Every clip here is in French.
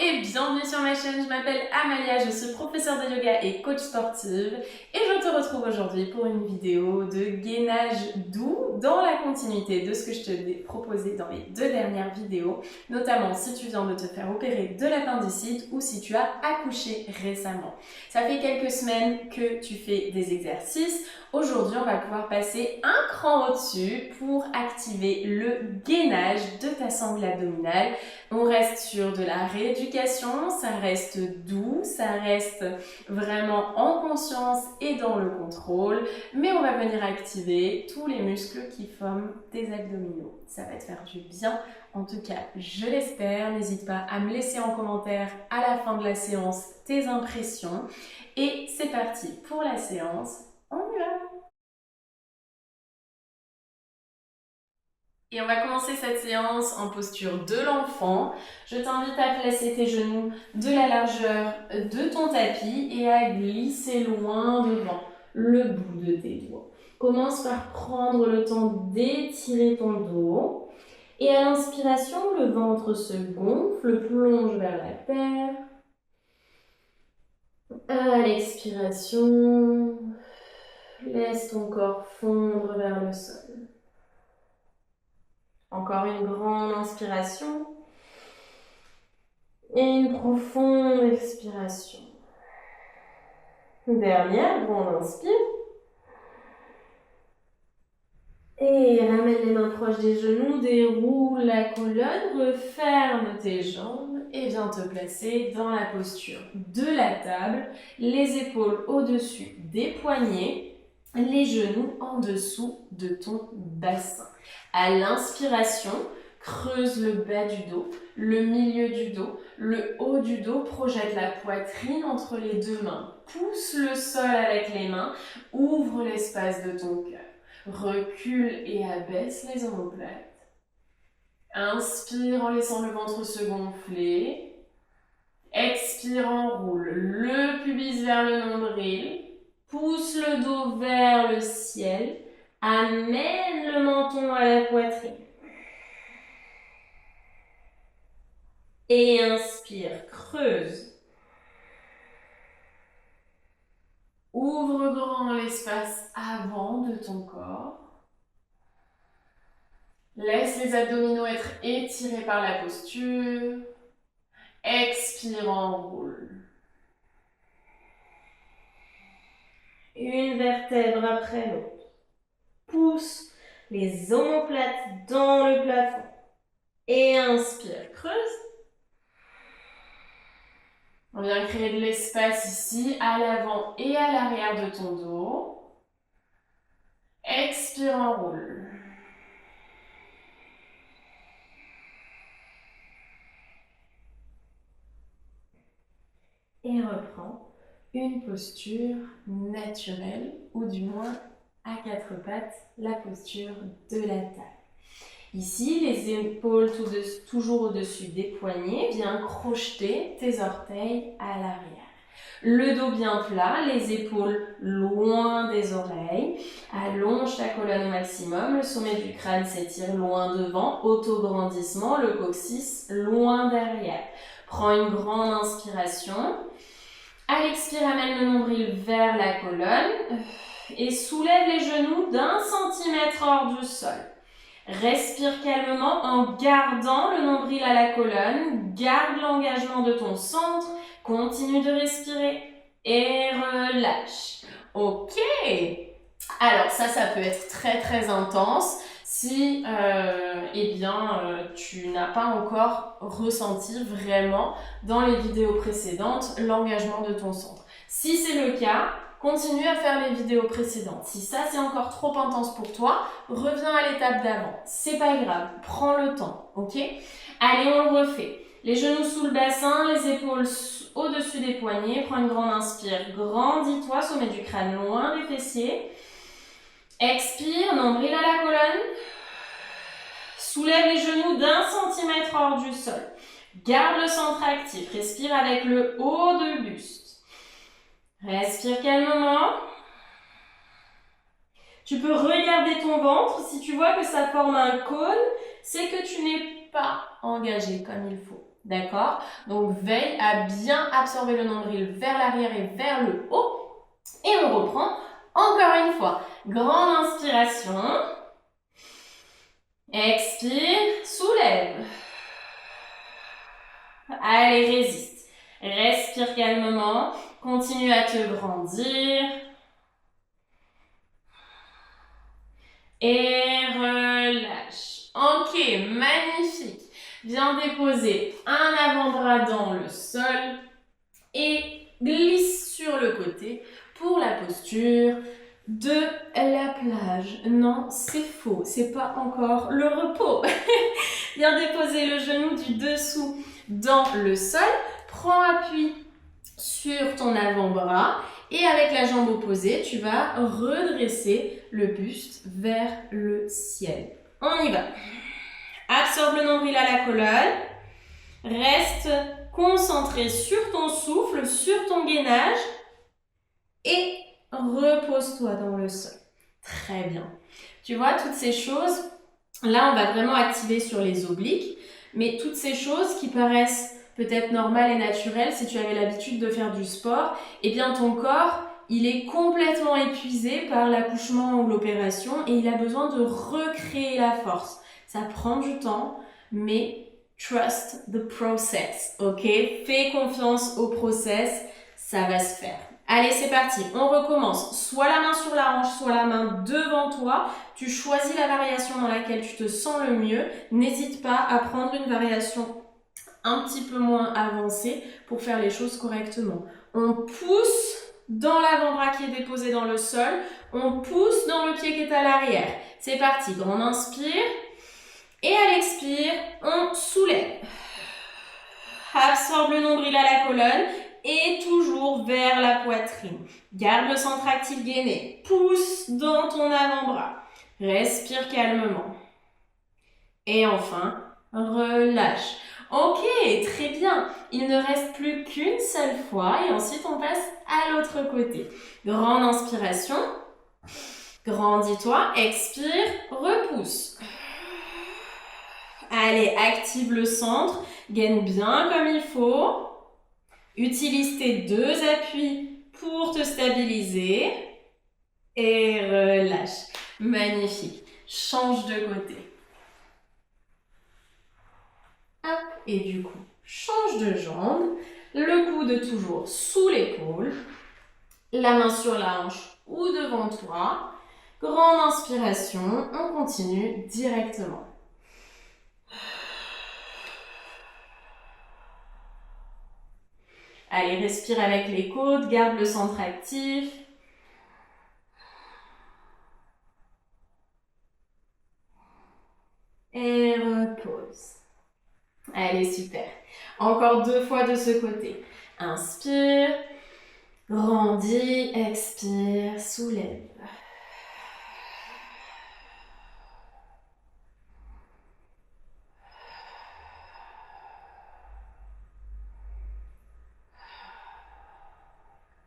et bienvenue sur ma chaîne, je m'appelle Amalia, je suis professeure de yoga et coach sportive et je te retrouve aujourd'hui pour une vidéo de gainage doux dans la continuité de ce que je t'ai proposé dans les 2 dernières vidéos, notamment si tu viens de te faire opérer de l'appendicite ou si tu as accouché récemment. Ça fait quelques semaines que tu fais des exercices. Aujourd'hui, on va pouvoir passer un cran au-dessus pour activer le gainage de ta sangle abdominale. On reste sur de la rééducation, ça reste doux, ça reste vraiment en conscience et dans le contrôle, mais on va venir activer tous les muscles qui forment tes abdominaux. Ça va te faire du bien, en tout cas, je l'espère. N'hésite pas à me laisser en commentaire à la fin de la séance tes impressions. Et c'est parti pour la séance, on y va! Et on va commencer cette séance en posture de l'enfant. Je t'invite à placer tes genoux de la largeur de ton tapis et à glisser loin devant le bout de tes doigts. Commence par prendre le temps d'étirer ton dos. Et à l'inspiration, le ventre se gonfle, plonge vers la terre. À l'expiration, laisse ton corps fondre vers le sol. Encore une grande inspiration et une profonde expiration. Dernière grande inspire. Et ramène les mains proches des genoux, déroule la colonne, referme tes jambes et viens te placer dans la posture de la table, les épaules au-dessus des poignets, les genoux en dessous de ton bassin. À l'inspiration, creuse le bas du dos, le milieu du dos, le haut du dos, projette la poitrine entre les deux mains, pousse le sol avec les mains, ouvre l'espace de ton cœur. Recule et abaisse les omoplates. Inspire en laissant le ventre se gonfler. Expire, enroule le pubis vers le nombril. Pousse le dos vers le ciel. Amène le menton à la poitrine. Et inspire, creuse. Ouvre grand l'espace avant de ton corps. Laisse les abdominaux être étirés par la posture. Expire, enroule. Une vertèbre après l'autre. Pousse les omoplates dans le plafond. Et inspire, creuse. On vient créer de l'espace ici, à l'avant et à l'arrière de ton dos. Expire, enroule. Et reprends une posture naturelle, ou du moins à 4 pattes, la posture de la table. Ici, les épaules toujours au-dessus des poignets, viens crocheter tes orteils à l'arrière. Le dos bien plat, les épaules loin des oreilles. Allonge ta colonne au maximum, le sommet du crâne s'étire loin devant, autograndissement, le coccyx loin derrière. Prends une grande inspiration. À l'expire, amène le nombril vers la colonne et soulève les genoux d'1 centimètre hors du sol. Respire calmement en gardant le nombril à la colonne. Garde l'engagement de ton centre. Continue de respirer et relâche. Ok. Alors ça peut être très très intense si tu n'as pas encore ressenti vraiment dans les vidéos précédentes l'engagement de ton centre. Si c'est le cas, continue à faire les vidéos précédentes. Si ça c'est encore trop intense pour toi, reviens à l'étape d'avant. C'est pas grave, prends le temps, ok? Allez, on le refait. Les genoux sous le bassin, les épaules au-dessus des poignets. Prends une grande inspire, grandis-toi, sommet du crâne loin des fessiers. Expire, nombril à la colonne. Soulève les genoux d'1 centimètre hors du sol. Garde le centre actif, respire avec le haut de buste. Respire calmement. Tu peux regarder ton ventre. Si tu vois que ça forme un cône, c'est que tu n'es pas engagé comme il faut. D'accord? Donc, veille à bien absorber le nombril vers l'arrière et vers le haut. Et on reprend encore une fois. Grande inspiration. Expire, soulève. Allez, résiste. Respire calmement. Continue à te grandir. Et relâche. Ok, magnifique. Viens déposer un avant-bras dans le sol et glisse sur le côté pour la posture de la plage. Non, c'est faux, c'est pas encore le repos. Viens déposer le genou du dessous dans le sol. Prends appui sur ton avant-bras et avec la jambe opposée, tu vas redresser le buste vers le ciel. On y va. Absorbe le nombril à la colonne. Reste concentré sur ton souffle, sur ton gainage et repose-toi dans le sol. Très bien. Tu vois, toutes ces choses, là, on va vraiment activer sur les obliques, mais toutes ces choses qui paraissent peut-être normales et naturelles si tu avais l'habitude de faire du sport, eh bien ton corps, il est complètement épuisé par l'accouchement ou l'opération et il a besoin de recréer la force. Ça prend du temps, mais trust the process, ok? Fais confiance au process, ça va se faire. Allez, c'est parti, on recommence. Soit la main sur la hanche, soit la main devant toi. Tu choisis la variation dans laquelle tu te sens le mieux. N'hésite pas à prendre une variation un petit peu moins avancée pour faire les choses correctement. On pousse dans l'avant-bras qui est déposé dans le sol. On pousse dans le pied qui est à l'arrière. C'est parti, grande inspire. Et à l'expire, on soulève. Absorbe le nombril à la colonne et toujours vers la poitrine. Garde le centre actif gainé. Pousse dans ton avant-bras. Respire calmement. Et enfin, relâche. Ok, très bien. Il ne reste plus qu'une seule fois et ensuite on passe à l'autre côté. Grande inspiration. Grandis-toi. Expire. Repousse. Allez, active le centre. Gaine bien comme il faut. Utilise tes deux appuis pour te stabiliser. Et relâche. Magnifique. Change de côté. Hop, et du coup, change de jambe. Le coude toujours sous l'épaule. La main sur la hanche ou devant toi. Grande inspiration. On continue directement. Allez, respire avec les côtes, garde le centre actif. Et repose. Allez, super. Encore 2 fois de ce côté. Inspire, grandis, expire, soulève.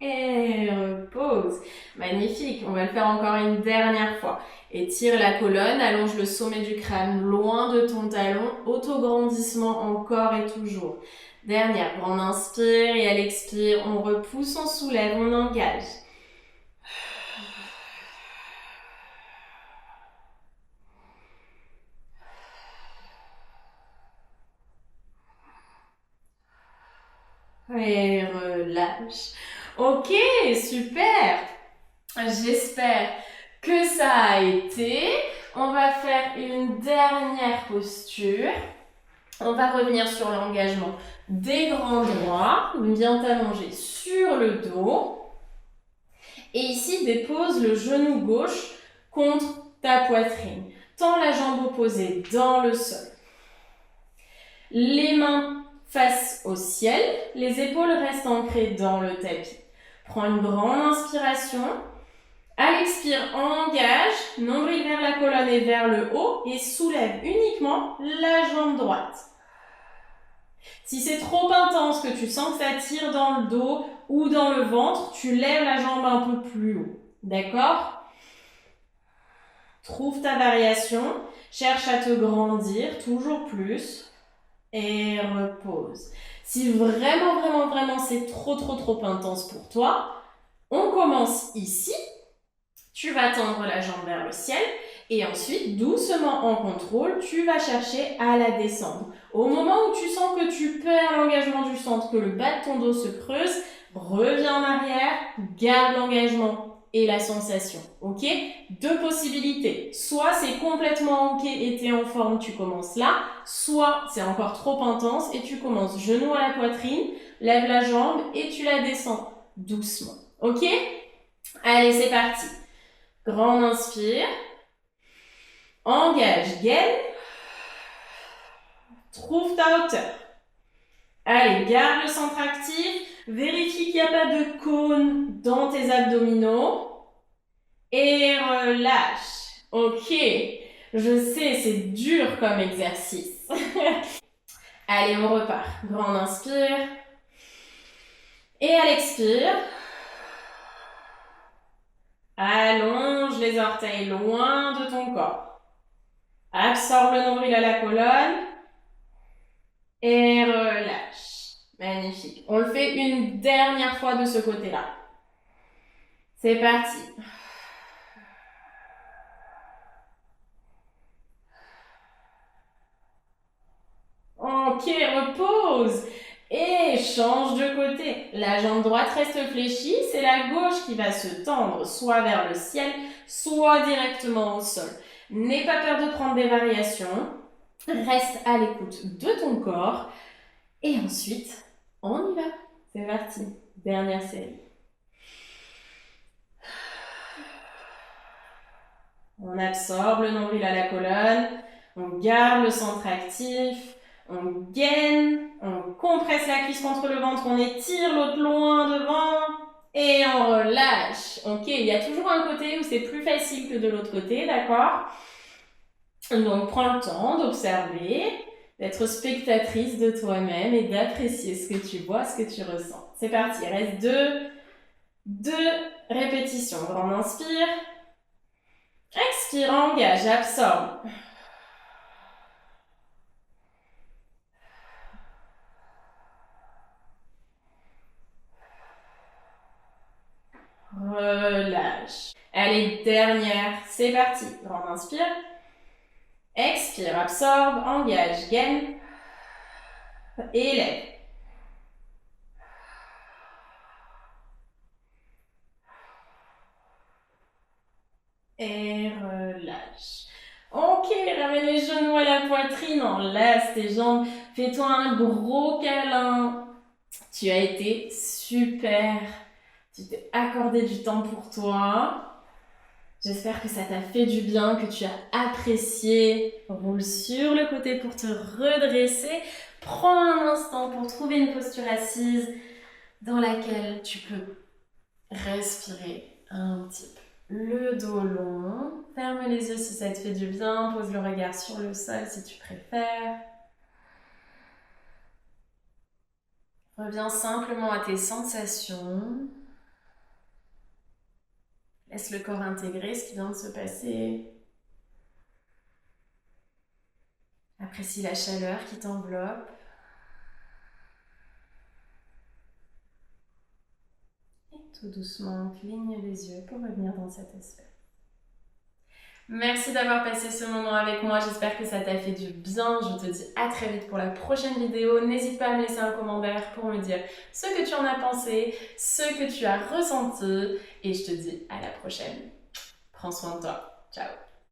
Et repose. Magnifique. On va le faire encore une dernière fois. Étire la colonne, allonge le sommet du crâne loin de ton talon. Autograndissement encore et toujours. Dernière, grande inspire et à l'expire, on repousse, on soulève, on engage. Et relâche. Ok, super. J'espère que ça a été. On va faire une dernière posture. On va revenir sur l'engagement des grands droits. Bien t'allonger sur le dos. Et ici, dépose le genou gauche contre ta poitrine. Tends la jambe opposée dans le sol. Les mains face au ciel. Les épaules restent ancrées dans le tapis. Prends une grande inspiration. À l'expire, engage, nombril vers la colonne et vers le haut et soulève uniquement la jambe droite. Si c'est trop intense, que tu sens que ça tire dans le dos ou dans le ventre, tu lèves la jambe un peu plus haut. D'accord? Trouve ta variation, cherche à te grandir toujours plus. et repose. Si vraiment, vraiment, vraiment c'est trop intense pour toi, on commence ici. Tu vas tendre la jambe vers le ciel et ensuite, doucement en contrôle, tu vas chercher à la descendre. Au moment où tu sens que tu perds l'engagement du centre, que le bas de ton dos se creuse, reviens en arrière, garde l'engagement et la sensation. Ok? Deux possibilités. Soit c'est complètement ok et tu es en forme, tu commences là. Soit c'est encore trop intense et tu commences genou à la poitrine, lève la jambe et tu la descends doucement. Ok? Allez, c'est parti. Grand inspire. Engage, gaine. Trouve ta hauteur. Allez, garde le centre actif. Vérifie qu'il n'y a pas de cône dans tes abdominaux. Et relâche. Ok. Je sais, c'est dur comme exercice. Allez, on repart. Grand inspire. Et à l'expire, allonge les orteils loin de ton corps. Absorbe le nombril à la colonne. Et relâche. Magnifique. On le fait une dernière fois de ce côté-là. C'est parti. Ok, repose. Et change de côté. La jambe droite reste fléchie, c'est la gauche qui va se tendre, soit vers le ciel, soit directement au sol. N'aie pas peur de prendre des variations. Reste à l'écoute de ton corps. Et ensuite, on y va. C'est parti. Dernière série. On absorbe le nombril à la colonne. On garde le centre actif. On gaine. On compresse la cuisse contre le ventre. On étire l'autre loin devant. Et on relâche. Ok, il y a toujours un côté où c'est plus facile que de l'autre côté, d'accord? Donc, prends le temps d'observer, d'être spectatrice de toi-même et d'apprécier ce que tu vois, ce que tu ressens. C'est parti, il reste deux répétitions. Grand inspire. Expire, engage, absorbe. Relâche. Allez, dernière, c'est parti. Grand inspire. Expire, absorbe, engage, gaine. Élève. Et relâche. Ok, ramène les genoux à la poitrine, enlace tes jambes. Fais-toi un gros câlin. Tu as été super. Tu t'es accordé du temps pour toi. J'espère que ça t'a fait du bien, que tu as apprécié. Roule sur le côté pour te redresser. Prends un instant pour trouver une posture assise dans laquelle tu peux respirer un petit peu. Le dos long. Ferme les yeux si ça te fait du bien. Pose le regard sur le sol si tu préfères. Reviens simplement à tes sensations. Laisse le corps intégrer ce qui vient de se passer. Apprécie la chaleur qui t'enveloppe. Et tout doucement, cligne les yeux pour revenir dans cet espace. Merci d'avoir passé ce moment avec moi, j'espère que ça t'a fait du bien. Je te dis à très vite pour la prochaine vidéo. N'hésite pas à me laisser un commentaire pour me dire ce que tu en as pensé, ce que tu as ressenti. Et je te dis à la prochaine. Prends soin de toi. Ciao.